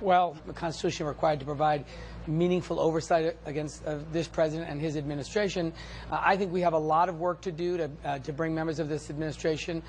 Well, the Constitution required to provide meaningful oversight against this president and his administration. I think we have a lot of work to do to bring members of this administration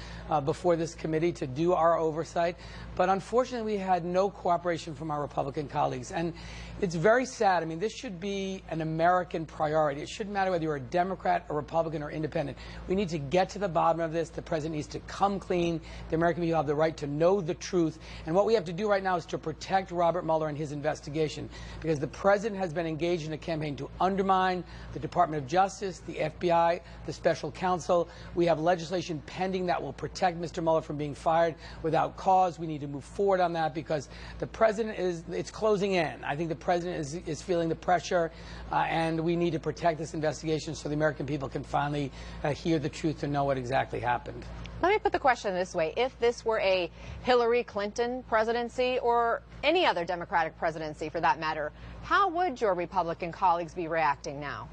before this committee to do our oversight. But unfortunately, we had no cooperation from our Republican colleagues. And it's very sad. I mean, this should be an American priority. It shouldn't matter whether you're a Democrat, a Republican, or independent. We need to get to the bottom of this. The president needs to come clean. The American people have the right to know the truth. And what we have to do right now is to protect Robert Mueller and his investigation, because the president has been engaged in a campaign to undermine the Department of Justice, the FBI, the special counsel. We have legislation pending that will protect Mr. Mueller from being fired without cause. We need to move forward on that because the president it's closing in. I think the president is feeling the pressure, and we need to protect this investigation so the American people can finally hear the truth and know what exactly happened. Let me put the question this way. If this were a Hillary Clinton presidency or any other Democratic presidency for that matter, how would your Republican colleagues be reacting now?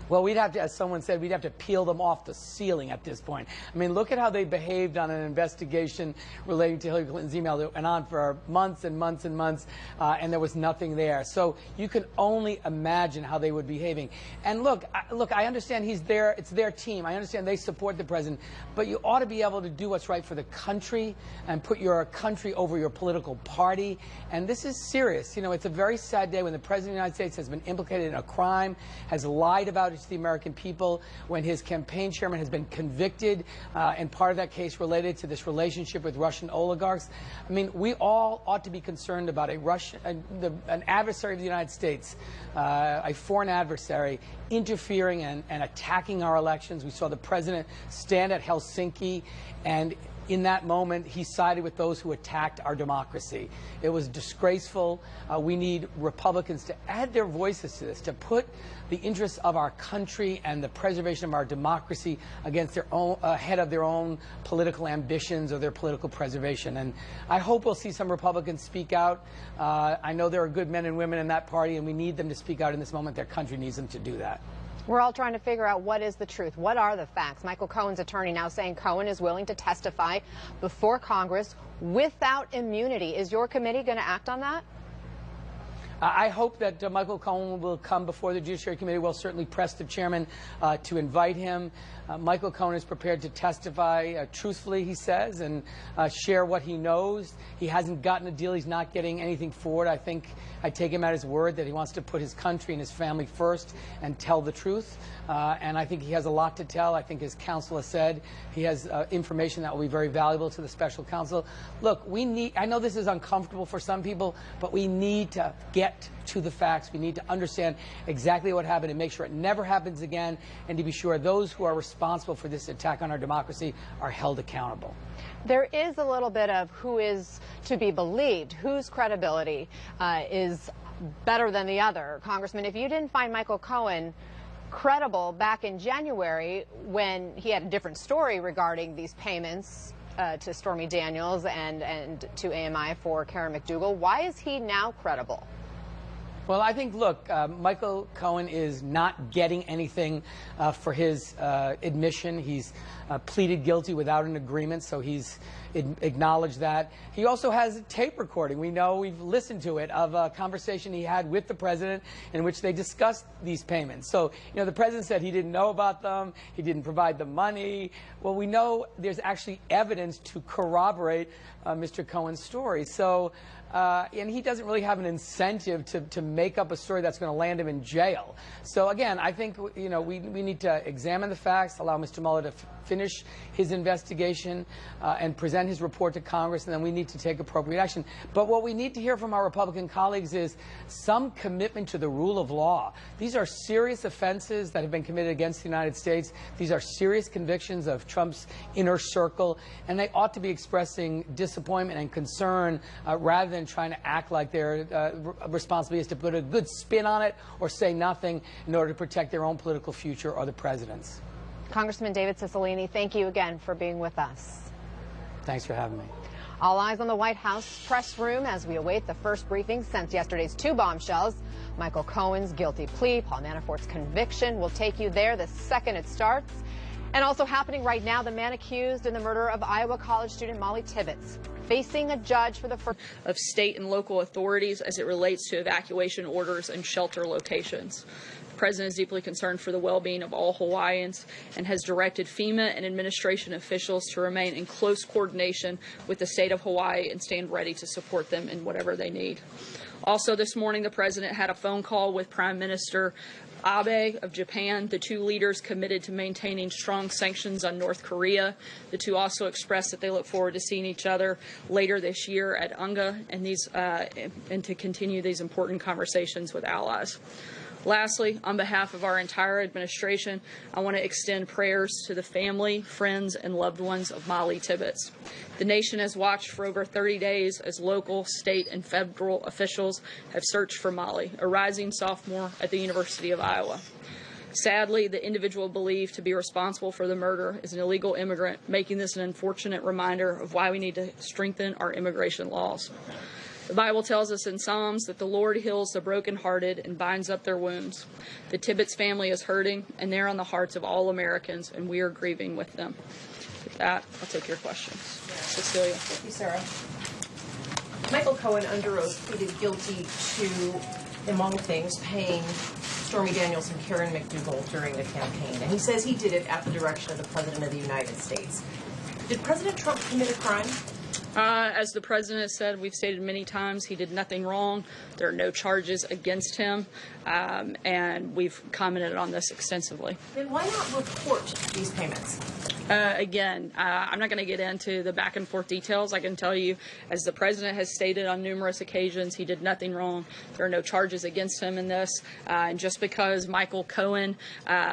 Well, we'd have to, as someone said, we'd have to peel them off the ceiling at this point. I mean, look at how they behaved on an investigation relating to Hillary Clinton's email that went on for months and months and months, and there was nothing there. So you can only imagine how they would be behaving. And look, I understand he's there. It's their team. I understand they support the president. But you ought to be able to do what's right for the country and put your country over your political party. And this is serious. You know, it's a very sad day when the president of the United States has been implicated in a crime, has lied about it to the American people, when his campaign chairman has been convicted, and part of that case related to this relationship with Russian oligarchs. I mean, we all ought to be concerned about an adversary of the United States, a foreign adversary, interfering and attacking our elections. We saw the president stand at Helsinki, and in that moment, he sided with those who attacked our democracy. It was disgraceful. We need Republicans to add their voices to this, to put the interests of our country and the preservation of our democracy against their own, ahead of their own political ambitions or their political preservation. And I hope we'll see some Republicans speak out. I know there are good men and women in that party, and we need them to speak out in this moment. Their country needs them to do that. We're all trying to figure out what is the truth. What are the facts? Michael Cohen's attorney now saying Cohen is willing to testify before Congress without immunity. Is your committee going to act on that? I hope that Michael Cohen will come before the Judiciary Committee. We'll certainly press the chairman to invite him. Michael Cohen is prepared to testify truthfully, he says, and share what he knows. He hasn't gotten a deal. He's not getting anything forward. I think I take him at his word that he wants to put his country and his family first and tell the truth. And I think he has a lot to tell. I think, as counsel has said, he has information that will be very valuable to the special counsel. Look, I know this is uncomfortable for some people, but we need to get to the facts. We need to understand exactly what happened and make sure it never happens again, and to be sure those who are responsible for this attack on our democracy are held accountable. There is a little bit of who is to be believed, whose credibility is better than the other. Congressman, if you didn't find Michael Cohen credible back in January when he had a different story regarding these payments to Stormy Daniels and to AMI for Karen McDougal, why is he now credible? Well, I think, look, Michael Cohen is not getting anything for his admission. He's pleaded guilty without an agreement, so he's acknowledged that. He also has a tape recording. We know, we've listened to it, of a conversation he had with the president in which they discussed these payments. So, you know, the president said he didn't know about them, he didn't provide the money. Well, we know there's actually evidence to corroborate Mr. Cohen's story. So, and he doesn't really have an incentive to make up a story that's going to land him in jail. So again, I think, you know, we need to examine the facts, allow Mr. Mueller to finish his investigation and present his report to Congress, and then we need to take appropriate action. But what we need to hear from our Republican colleagues is some commitment to the rule of law. These are serious offenses that have been committed against the United States. These are serious convictions of Trump's inner circle, and they ought to be expressing disappointment and concern rather than trying to act like their responsibility is to put a good spin on it or say nothing in order to protect their own political future or the president's. Congressman David Cicilline, thank you again for being with us. Thanks for having me. All eyes on the White House press room as we await the first briefing since yesterday's two bombshells. Michael Cohen's guilty plea, Paul Manafort's conviction. We'll take you there the second it starts. And also happening right now, the man accused in the murder of Iowa College student Molly Tibbetts facing a judge for the first of state and local authorities as it relates to evacuation orders and shelter locations. The President is deeply concerned for the well-being of all Hawaiians and has directed FEMA and administration officials to remain in close coordination with the state of Hawaii and stand ready to support them in whatever they need. Also this morning, the President had a phone call with Prime Minister Abe of Japan. The two leaders committed to maintaining strong sanctions on North Korea. The two also expressed that they look forward to seeing each other later this year at UNGA and to continue these important conversations with allies. Lastly, on behalf of our entire administration, I want to extend prayers to the family, friends, and loved ones of Molly Tibbetts. The nation has watched for over 30 days as local, state, and federal officials have searched for Molly, a rising sophomore at the University of Iowa. Sadly, the individual believed to be responsible for the murder is an illegal immigrant, making this an unfortunate reminder of why we need to strengthen our immigration laws. The Bible tells us in Psalms that the Lord heals the brokenhearted and binds up their wounds. The Tibbetts family is hurting, and they're on the hearts of all Americans, and we are grieving with them. With that, I'll take your questions. Cecilia. Thank you, Sarah. Michael Cohen, under oath, pleaded guilty to, among things, paying Stormy Daniels and Karen McDougal during the campaign. And he says he did it at the direction of the President of the United States. Did President Trump commit a crime? As the President has said, we've stated many times, he did nothing wrong. There are no charges against him, and we've commented on this extensively. Then why not report these payments? Again, I'm not going to get into the back and forth details. I can tell you, as the President has stated on numerous occasions, he did nothing wrong. There are no charges against him in this. And just because Michael Cohen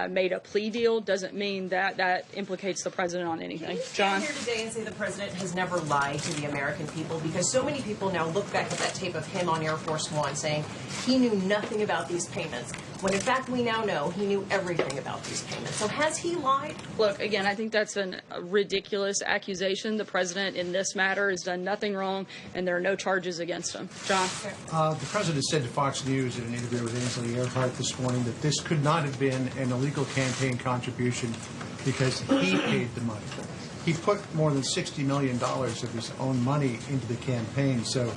made a plea deal doesn't mean that that implicates the President on anything. John? Can you stand here today and say the President has never lied to the American people? Because so many people now look back at that tape of him on Air Force One saying he knew nothing about these payments, when in fact we now know he knew everything about these payments. So has he lied? Look, again, I think that's a ridiculous accusation. The President in this matter has done nothing wrong, and there are no charges against him. John? The President said to Fox News in an interview with Ainsley Earhart this morning that this could not have been an illegal campaign contribution because he paid the money. He put more than $60 million of his own money into the campaign. So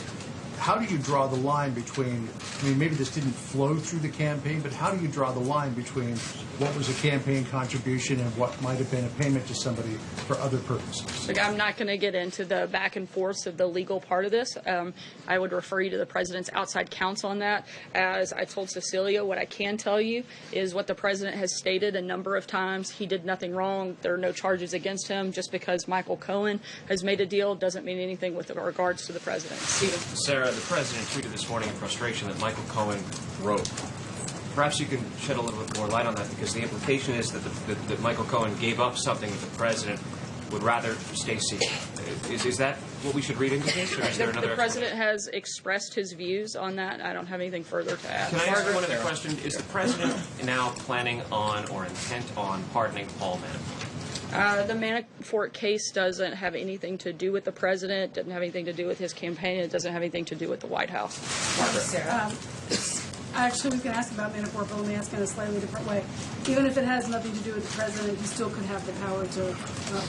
how do you draw the line between, I mean, maybe this didn't flow through the campaign, but how do you draw the line between what was a campaign contribution and what might have been a payment to somebody for other purposes? Look, I'm not going to get into the back and forth of the legal part of this. I would refer you to the President's outside counsel on that. As I told Cecilia, what I can tell you is what the President has stated a number of times. He did nothing wrong. There are no charges against him. Just because Michael Cohen has made a deal doesn't mean anything with regards to the President. Stephen. Sarah, the President tweeted this morning in frustration that Michael Cohen wrote. Perhaps you can shed a little bit more light on that, because the implication is that Michael Cohen gave up something that the President would rather stay secret. Is that what we should read into this, or is there another? The President has expressed his views on that. I don't have anything further to add. Can I ask one other question? Is the President now planning on or intent on pardoning Paul Manafort? The Manafort case doesn't have anything to do with the President, doesn't have anything to do with his campaign, it doesn't have anything to do with the White House. Sarah. Actually, we can ask about Manafort, but let me ask in a slightly different way. Even if it has nothing to do with the President, he still could have the power to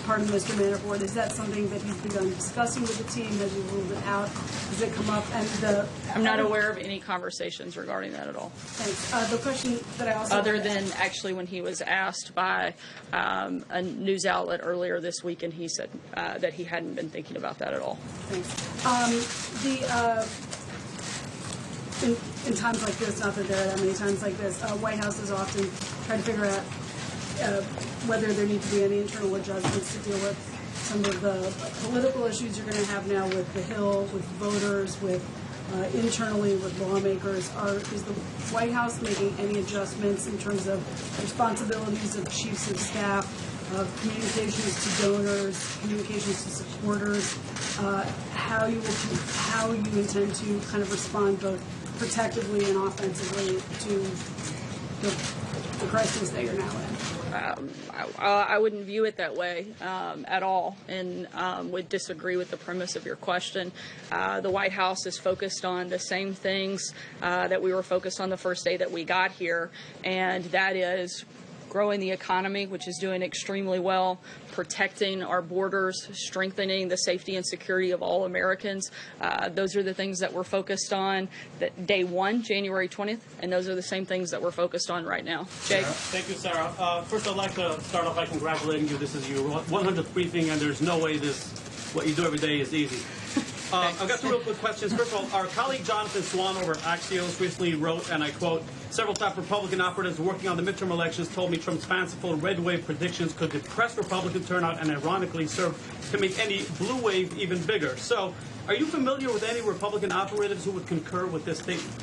pardon Mr. Manafort. Is that something that he's begun discussing with the team? Has he ruled it out? Does it come up? And I'm not aware of any conversations regarding that at all. Thanks. The question that I also other than actually when he was asked by a news outlet earlier this week, and he said that he hadn't been thinking about that at all. Thanks. In times like this, not that there are that many times like this, White Houses often try to figure out whether there need to be any internal adjustments to deal with some of the political issues you're going to have now with the Hill, with voters, with internally with lawmakers. Is the White House making any adjustments in terms of responsibilities of chiefs of staff, of communications to donors, communications to supporters, how you intend to kind of respond both protectively and offensively to the crisis that you're now in? I wouldn't view it that way at all, and would disagree with the premise of your question. The White House is focused on the same things that we were focused on the first day that we got here, and that is growing the economy, which is doing extremely well, protecting our borders, strengthening the safety and security of all Americans. Those are the things that we're focused on day one, January 20th, and those are the same things that we're focused on right now. Jake? Thank you, Sarah. First, I'd like to start off by congratulating you. This is your 100th briefing, and there's no way what you do every day is easy. I've got two real quick questions. First of all, our colleague Jonathan Swan over at Axios recently wrote, and I quote, "Several top Republican operatives working on the midterm elections told me Trump's fanciful red wave predictions could depress Republican turnout and ironically serve to make any blue wave even bigger." So, are you familiar with any Republican operatives who would concur with this statement?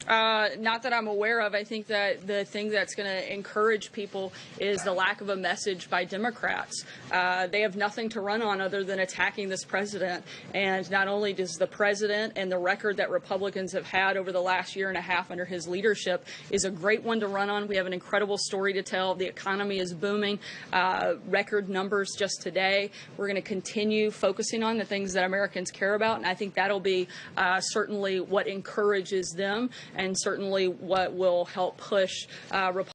Not that I'm aware of. I think that the thing that's going to encourage people is the lack of a message by Democrats. They have nothing to run on other than attacking this president. And not only does the president and the record that Republicans have had over the last year and a half under his leadership is a great one to run on. We have an incredible story to tell. The economy is booming. Record numbers just today. We're going to continue focusing on the things that Americans care about. And I think that'll be certainly what encourages them and certainly what will help push Republicans